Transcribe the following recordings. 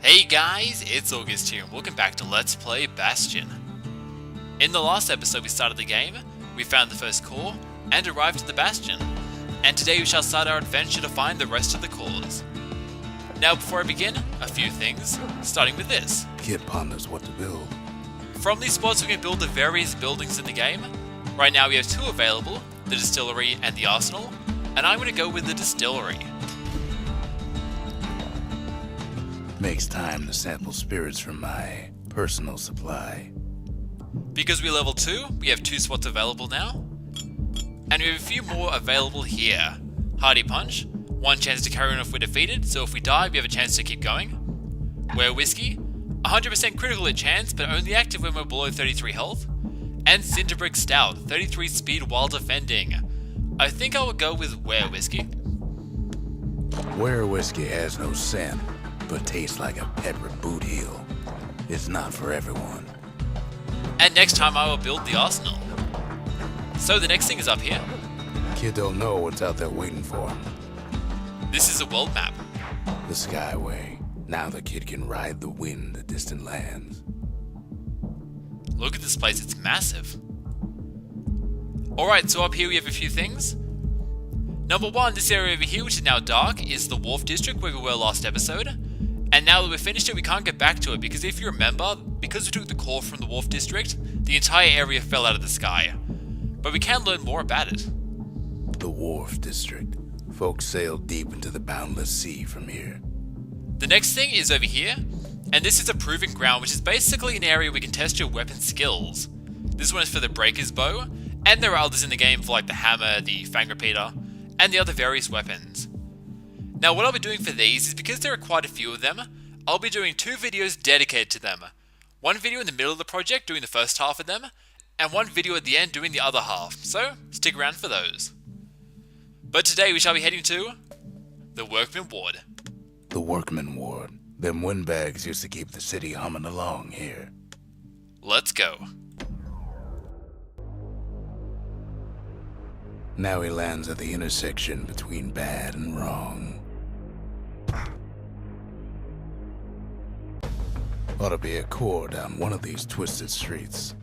Hey guys, it's August here and welcome back to Let's Play Bastion. In the last episode we started the game, we found the first core, and arrived at the Bastion. And today we shall start our adventure to find the rest of the cores. Now before I begin, a few things, starting with this. Kid ponders what to build. From these spots we can build the various buildings in the game. Right now we have two available, the distillery and the arsenal, and I'm going to go with the distillery. Makes time to sample spirits from my personal supply. Because we're level 2, we have 2 spots available now. And we have a few more available here. Hardy Punch, 1 chance to carry on if we're defeated, so if we die we have a chance to keep going. Were Whiskey, 100% critical hit chance but only active when we're below 33 health. And Cinderbrick Stout, 33 speed while defending. I think I will go with Were Whiskey. Were Whiskey has no scent, but tastes like a pepper boot heel. It's not for everyone. And next time I will build the arsenal. So the next thing is up here. Kid don't know what's out there waiting for him. This is a world map. The Skyway. Now the kid can ride the wind to distant lands. Look at this place, it's massive. Alright, so up here we have a few things. Number 1, this area over here, which is now dark, is the Wharf District where we were last episode. And now that we've finished it, we can't get back to it because if you remember, because we took the core from the Wharf District, the entire area fell out of the sky. But we can learn more about it. The Wharf District. Folks sail deep into the boundless sea from here. The next thing is over here, and this is a proving ground, which is basically an area where we can test your weapon skills. This one is for the Breaker's Bow, and there are others in the game for like the Hammer, the Fang Repeater, and the other various weapons. Now what I'll be doing for these is because there are quite a few of them, I'll be doing 2 videos dedicated to them. One video in the middle of the project doing the first half of them, and one video at the end doing the other half, so stick around for those. But today we shall be heading to the Workmen Ward. The Workmen Ward. Them Windbags used to keep the city humming along here. Let's go. Now he lands at the intersection between bad and wrong. Ought to be a core down one of these twisted streets.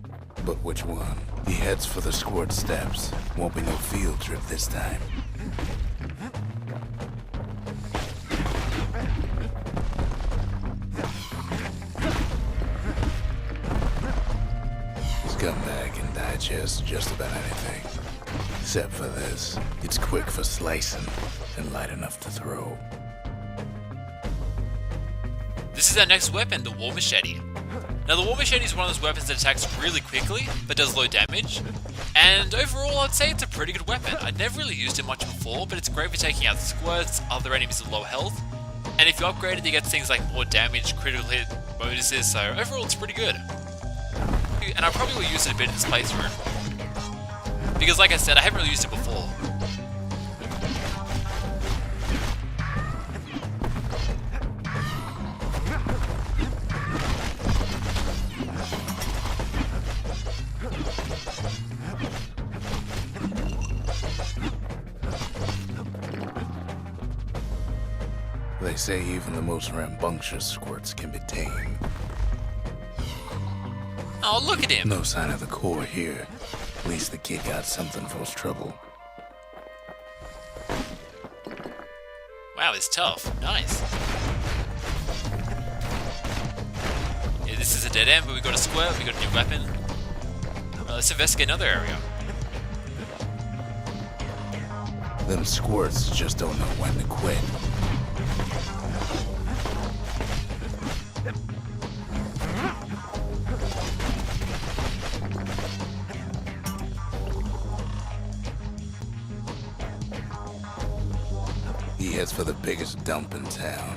But which one? He heads for the squirt steps. Won't be no field trip this time. Scumbag can digest just about anything. Except for this. It's quick for slicing and light enough to throw. This is our next weapon, the War Machete. Now the War Machete is one of those weapons that attacks really quickly, but does low damage. And overall I'd say it's a pretty good weapon. I'd never really used it much before, but it's great for taking out squirts, other enemies with low health. And if you upgrade it, you get things like more damage, critical hit bonuses, so overall it's pretty good. And I probably will use it a bit in this playthrough. Because like I said, I haven't really used it before. They say even the most rambunctious squirts can be tamed. Oh, look at him! No sign of the core here. At least the kid got something for his trouble. Wow, it's tough. Nice. Yeah, this is a dead end, but we got a squirt, we got a new weapon. Let's investigate another area. Them squirts just don't know when to quit. He heads for the biggest dump in town.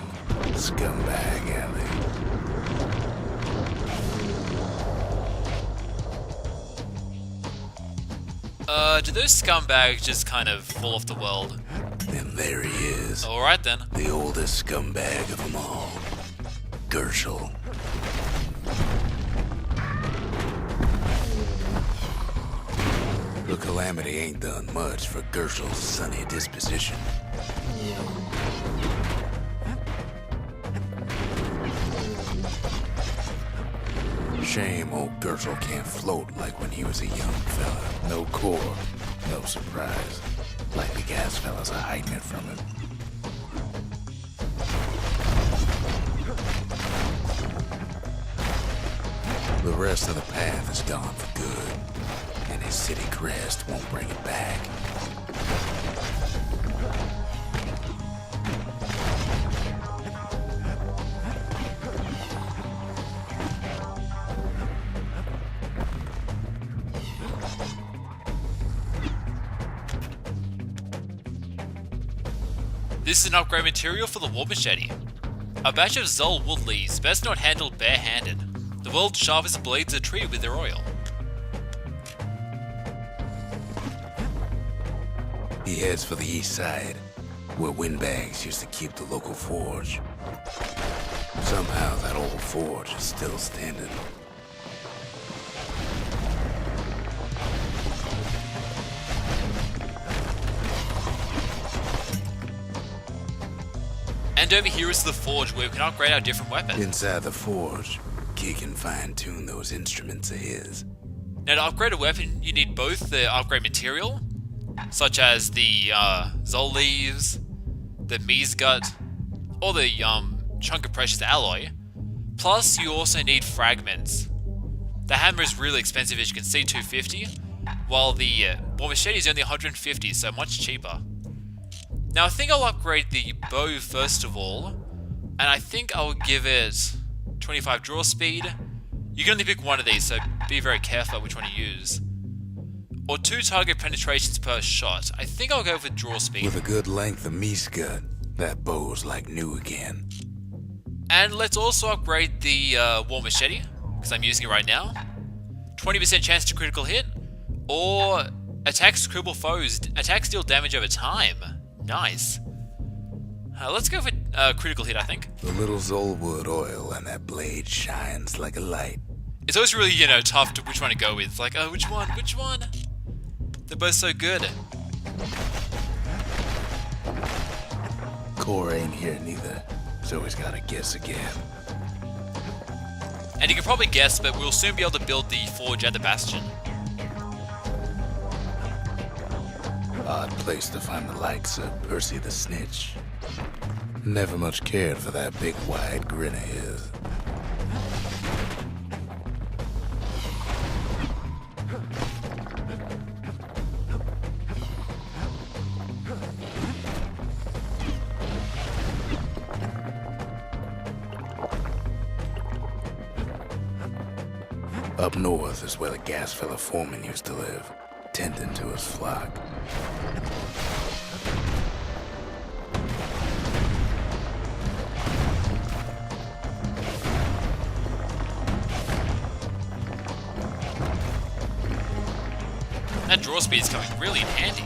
Scumbag Alley. Do those scumbags just kind of fall off the world? And there he is. Alright then. The oldest scumbag of them all. Gershel. The Calamity ain't done much for Gershel's sunny disposition. Shame old Gertrude can't float like when he was a young fella. No core, no surprise. Like the gas fellas are hiding it from him. The rest of the path is gone for good, and his city crest won't bring it back. This is an upgrade material for the war machete. A batch of Zol wood leaves, best not handled bare-handed. The world's sharpest blades are treated with their oil. He heads for the east side, where Windbags used to keep the local forge. Somehow that old forge is still standing. And over here is the forge where we can upgrade our different weapons. Inside the forge, Key can fine-tune those instruments of his. Now to upgrade a weapon, you need both the upgrade material, such as the Zol leaves, the Mies gut, or the chunk of precious alloy. Plus, you also need fragments. The hammer is really expensive, as you can see, $250, while the war machete is only $150, so much cheaper. Now I think I'll upgrade the bow first of all, and I think I'll give it 25 draw speed. You can only pick one of these, so be very careful which one you use. Or 2 target penetrations per shot. I think I'll go with draw speed. With a good length of Mies gut, that bow's like new again. And let's also upgrade the war machete, because I'm using it right now. 20% chance to critical hit, or attacks cripple foes, attacks deal damage over time. Nice. Let's go for critical hit, I think. The little Zolwood oil and that blade shines like a light. It's always really, tough to which one to go with. It's like, oh, which one? Which one? They're both so good. Core ain't here neither, so he's gotta guess again. And you can probably guess, but we'll soon be able to build the forge at the Bastion. Odd place to find the likes of Percy the Snitch. Never much cared for that big wide grin of his. Up north is where the gas fella foreman used to live, tending to his flock. That draw speed is coming really in handy.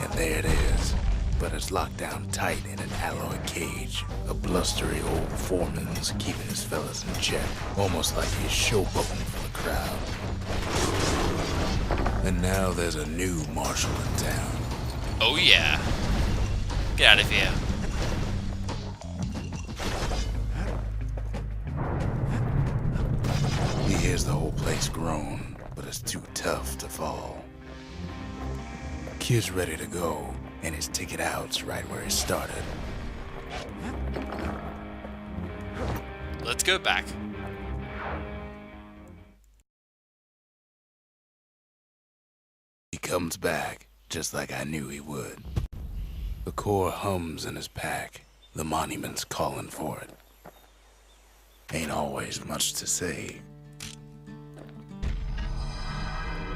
And there it is, but it's locked down tight in an alloy cage. A blustery old foreman's keeping his fellas in check, almost like he's showboating for the crowd. And now there's a new marshal in town. Oh yeah. Get out of here. He hears the whole place groan, but it's too tough to fall. Kid's ready to go, and his ticket out's right where he started. Let's go back. He comes back, just like I knew he would. The core hums in his pack. The monument's calling for it. Ain't always much to say.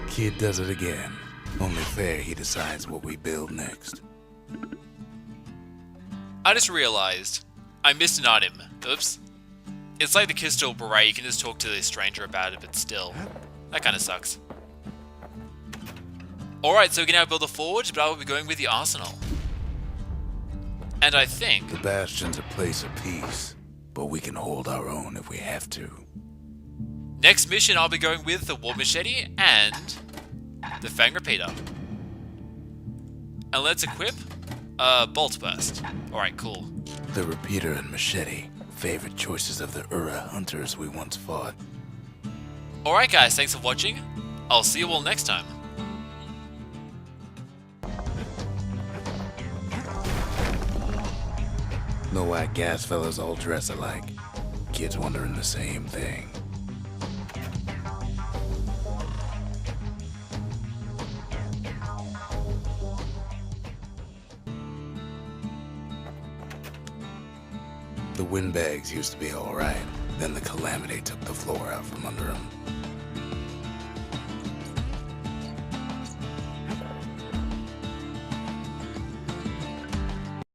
Kid does it again. Only fair he decides what we build next. I just realized I missed an item. Oops. It's like the Crystal Beret, you can just talk to the stranger about it, but still. That kind of sucks. Alright, so we can now build a forge, but I will be going with the arsenal. And I think... The Bastion's a place of peace, but we can hold our own if we have to. Next mission, I'll be going with the war machete and the fang repeater. And let's equip Bolt Burst. Alright, cool. The repeater and machete, favorite choices of the Ura hunters we once fought. Alright guys, thanks for watching. I'll see you all next time. No white gas fellas all dress alike. Kids wondering the same thing. The Windbags used to be alright, then the Calamity took the floor out from under them.